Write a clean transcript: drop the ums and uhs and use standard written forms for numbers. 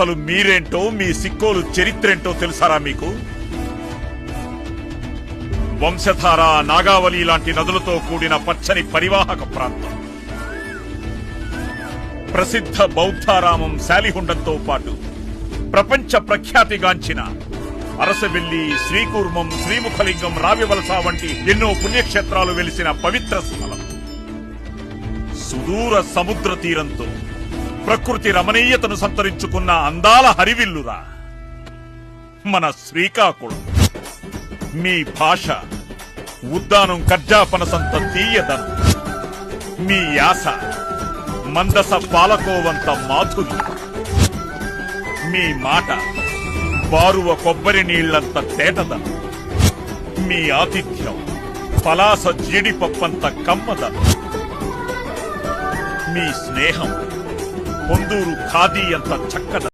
అసలు మీరేంటో, మీ సిక్కోలు చరిత్రేంటో తెలుసారా మీకు? వంశధార, నాగావళి లాంటి నదులతో కూడిన పచ్చని పరివాహక ప్రాంతం. ప్రసిద్ధ బౌద్ధారామం శాలిహుండంతో పాటు ప్రపంచ ప్రఖ్యాతిగాంచిన అరసవెల్లి, శ్రీకూర్మం, శ్రీముఖలింగం, రావివలస వంటి ఎన్నో పుణ్యక్షేత్రాలు వెలిసిన పవిత్ర స్థలం. సుదూర సముద్ర తీరంతో ప్రకృతి రమణీయతను సంతరించుకున్న అందాల హరివిల్లురా మన శ్రీకాకుళం. మీ భాష ఉద్దానం కర్జాపనసంత తీయదనం, మీ యాస మందస పాలకోవంత మాధుర్యం, మీ మాట బారువ కొబ్బరి నీళ్లంత తేటదనం, మీ ఆతిథ్యం పలాస జీడిపప్పంత కమ్మదనం, మీ స్నేహం పొందూరు ఖాదీ అంత చక్కదనం.